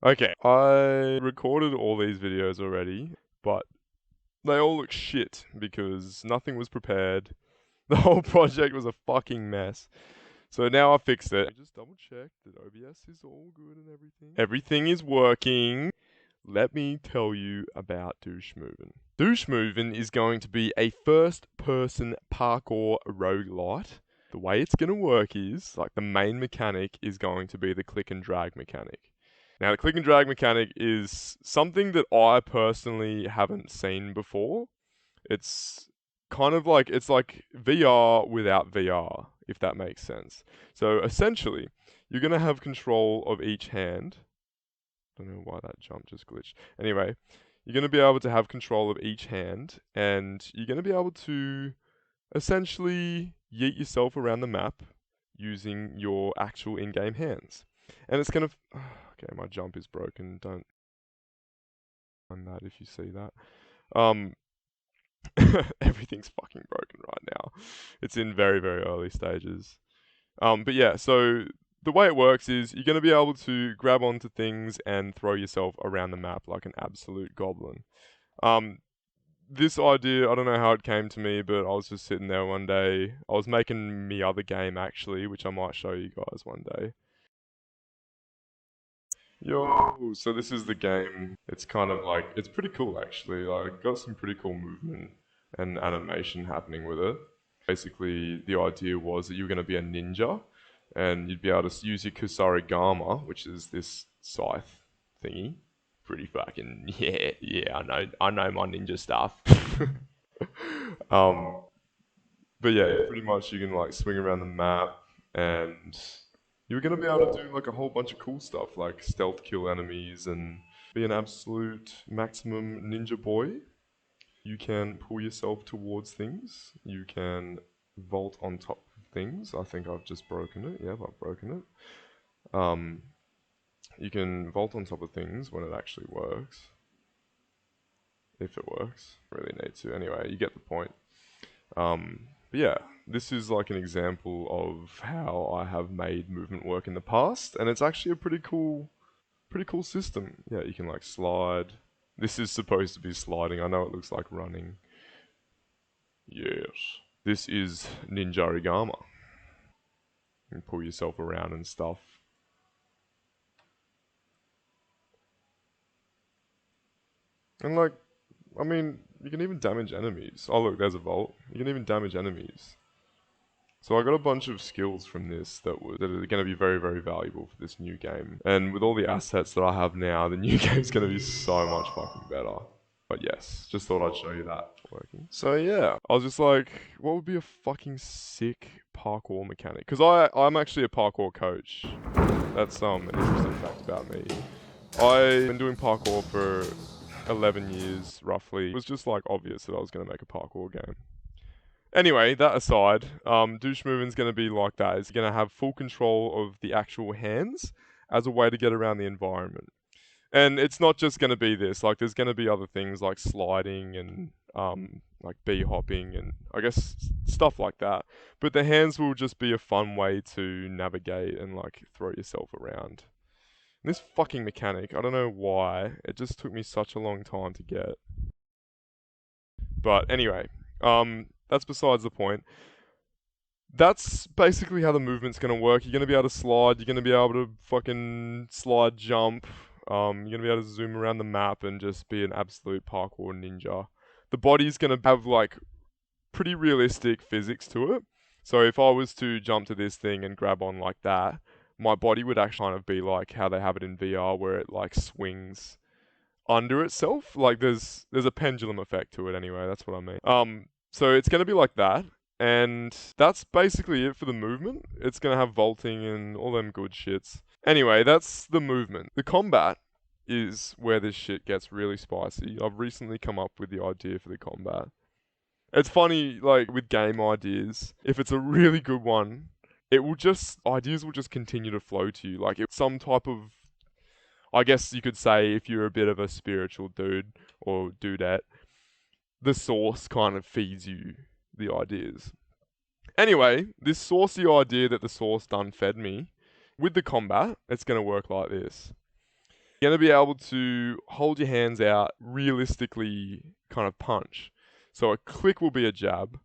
Okay, I recorded all these videos already, but they all look shit because nothing was prepared. The whole project was a fucking mess. So now I fixed it. I just double checked that OBS is all good and everything. Everything is working. Let me tell you about dooshmoovin. Dooshmoovin is going to be a first-person parkour roguelite. The way it's going to work is, like, the main mechanic is going to be the click and drag mechanic. Now, the click and drag mechanic is something that I personally haven't seen before. It's kind of like, it's like VR without VR, if that makes sense. So essentially, you're going to have control of each hand. I don't know why that jump just glitched. Anyway, you're going to be able to have control of each hand, and you're going to be able to essentially yeet yourself around the map using your actual in-game hands. And it's going to... Okay, my jump is broken. Don't mind that if you see that. Everything's fucking broken right now. It's in very, very early stages. But yeah, so the way it works is you're going to be able to grab onto things and throw yourself around the map like an absolute goblin. This idea, I don't know how it came to me, but I was just sitting there one day. I was making me other game actually, which I might show you guys one day. Yo, so this is the game. It's kind of like, it's pretty cool actually. Like, got some pretty cool movement and animation happening with it. Basically, the idea was that you were going to be a ninja and you'd be able to use your kusarigama, which is this scythe thingy. Pretty fucking, yeah, I know my ninja stuff. um, but yeah, pretty much you can like swing around the map and you're going to be able to do like a whole bunch of cool stuff like stealth kill enemies and be an absolute maximum ninja boy. You can pull yourself towards things. You can vault on top of things. I think I've just broken it. Yeah, I've broken it. You can vault on top of things when it actually works. If it works. Really need to. Anyway, you get the point. But yeah, this is like an example of how I have made movement work in the past, and it's actually a pretty cool system. Yeah, you can like slide. This is supposed to be sliding. I know it looks like running. Yes. This is Ninja Origama. You can pull yourself around and stuff. And like, I mean, you can even damage enemies. Oh look, there's a vault. You can even damage enemies. So I got a bunch of skills from this that are going to be very, very valuable for this new game. And with all the assets that I have now, the new game's going to be so much fucking better. But yes, just thought I'd show you that working. So yeah, I was just like, what would be a fucking sick parkour mechanic? Because I'm actually a parkour coach. That's an interesting fact about me. I've been doing parkour for 11 years, roughly. It was just like obvious that I was going to make a parkour game. Anyway, that aside, dooshmoovin's going to be like that. It's going to have full control of the actual hands as a way to get around the environment. And it's not just going to be this. Like, there's going to be other things like sliding and like bee hopping and I guess stuff like that. But the hands will just be a fun way to navigate and like throw yourself around. And this fucking mechanic, I don't know why. It just took me such a long time to get. But anyway, that's besides the point. That's basically how the movement's going to work. You're going to be able to slide. You're going to be able to fucking slide jump. You're going to be able to zoom around the map and just be an absolute parkour ninja. The body's going to have like pretty realistic physics to it. So if I was to jump to this thing and grab on like that, my body would actually kind of be like how they have it in VR where it like swings under itself. Like there's a pendulum effect to it anyway. That's what I mean. So it's going to be like that. And that's basically it for the movement. It's going to have vaulting and all them good shits. Anyway, that's the movement. The combat is where this shit gets really spicy. I've recently come up with the idea for the combat. It's funny, like, with game ideas, if it's a really good one, ideas will just continue to flow to you. Like, it's some type of, I guess you could say if you're a bit of a spiritual dude or dudette, the source kind of feeds you the ideas. Anyway, this saucy idea that the source done fed me, with the combat, it's going to work like this. You're going to be able to hold your hands out, realistically kind of punch. So a click will be a jab,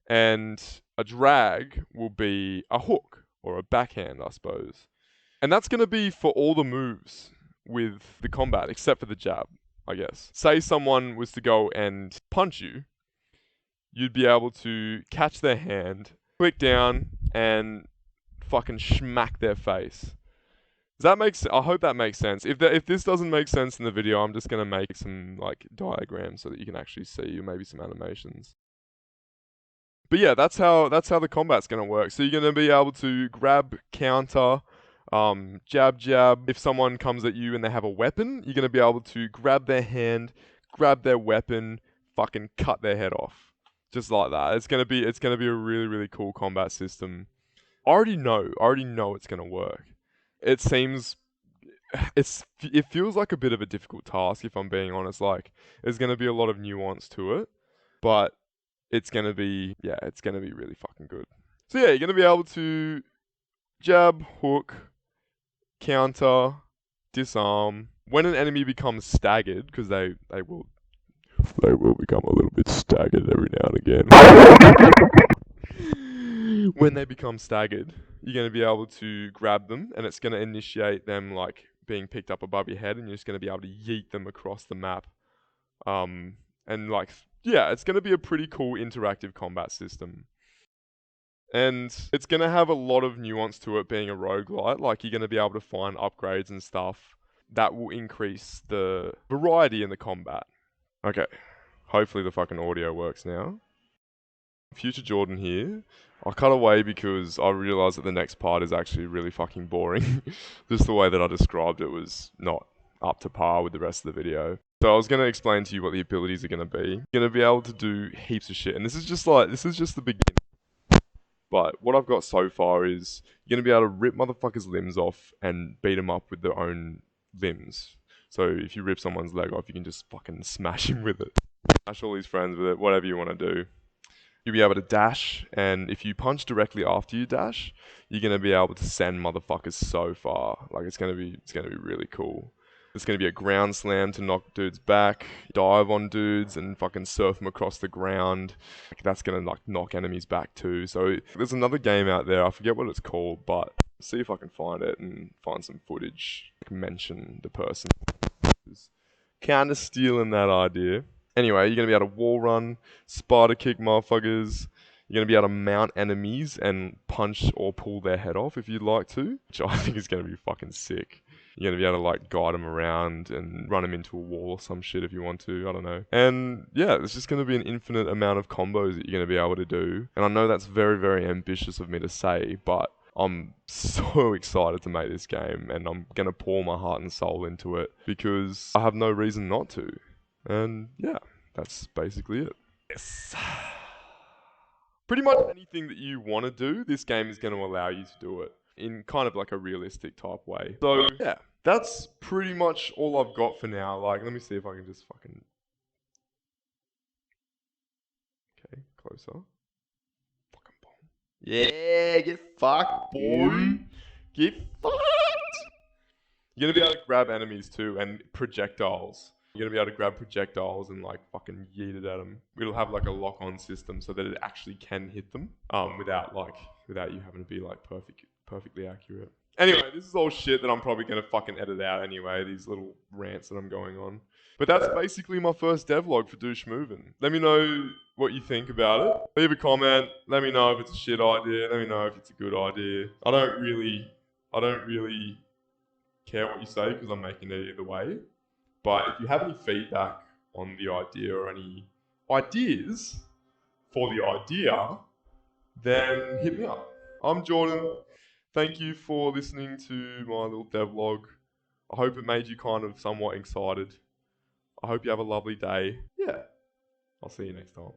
and a drag will be a hook or a backhand, I suppose. And that's going to be for all the moves with the combat, except for the jab, I guess. Say someone was to go and punch you, you'd be able to catch their hand, click down, and fucking smack their face. Does that make sense? I hope that makes sense. If this doesn't make sense in the video, I'm just gonna make some like diagrams so that you can actually see, or maybe some animations. But yeah, that's how the combat's gonna work. So you're gonna be able to grab, counter, jab, jab. If someone comes at you and they have a weapon, you're gonna be able to grab their hand, grab their weapon, fucking cut their head off, just like that. It's gonna be a really, really cool combat system. I already know it's gonna work. It seems it feels like a bit of a difficult task, if I'm being honest. Like, there's gonna be a lot of nuance to it, but it's gonna be really fucking good. So yeah, you're gonna be able to jab, hook, counter, disarm. When an enemy becomes staggered, because they will become a little bit staggered every now and again. When they become staggered, you're going to be able to grab them, and it's going to initiate them like being picked up above your head, and you're just going to be able to yeet them across the map. And like, yeah, it's going to be a pretty cool interactive combat system. And it's going to have a lot of nuance to it being a roguelite. Like, you're going to be able to find upgrades and stuff that will increase the variety in the combat. Okay, hopefully the fucking audio works now. Future Jordan here. I cut away because I realised that the next part is actually really fucking boring. Just the way that I described it was not up to par with the rest of the video. So I was going to explain to you what the abilities are going to be. You're going to be able to do heaps of shit. And this is just the beginning. But what I've got so far is you're going to be able to rip motherfuckers' limbs off and beat them up with their own limbs. So if you rip someone's leg off, you can just fucking smash him with it. Smash all his friends with it, whatever you want to do. You'll be able to dash, and if you punch directly after you dash, you're going to be able to send motherfuckers so far. Like, it's going to be really cool. It's going to be a ground slam to knock dudes back, dive on dudes and fucking surf them across the ground. Like, that's going to like knock enemies back too. So there's another game out there, I forget what it's called, but see if I can find it and find some footage. Like, mention the person who's kind of stealing that idea. Anyway, you're going to be able to wall run, spider kick motherfuckers. You're going to be able to mount enemies and punch or pull their head off if you'd like to, which I think is going to be fucking sick. You're going to be able to like guide them around and run them into a wall or some shit if you want to, I don't know. And yeah, there's just going to be an infinite amount of combos that you're going to be able to do. And I know that's very, very ambitious of me to say, but I'm so excited to make this game, and I'm going to pour my heart and soul into it because I have no reason not to. And yeah, that's basically it. Yes. Pretty much anything that you want to do, this game is going to allow you to do it in kind of like a realistic type way. So yeah, that's pretty much all I've got for now. Like, let me see if I can just fucking... Okay, closer. Fucking bomb. Yeah, get fucked, boy. Get fucked. You're going to be able to grab enemies too, and projectiles. You're going to be able to grab projectiles and like fucking yeet it at them. It'll have like a lock-on system so that it actually can hit them without you having to be like perfectly accurate. Anyway, this is all shit that I'm probably going to fucking edit out anyway, these little rants that I'm going on. But that's basically my first devlog for dooshmoovin. Let me know what you think about it. Leave a comment. Let me know if it's a shit idea. Let me know if it's a good idea. I don't really care what you say because I'm making it either way. But if you have any feedback on the idea or any ideas for the idea, then hit me up. I'm Jordan. Thank you for listening to my little devlog. I hope it made you kind of somewhat excited. I hope you have a lovely day. Yeah, I'll see you next time.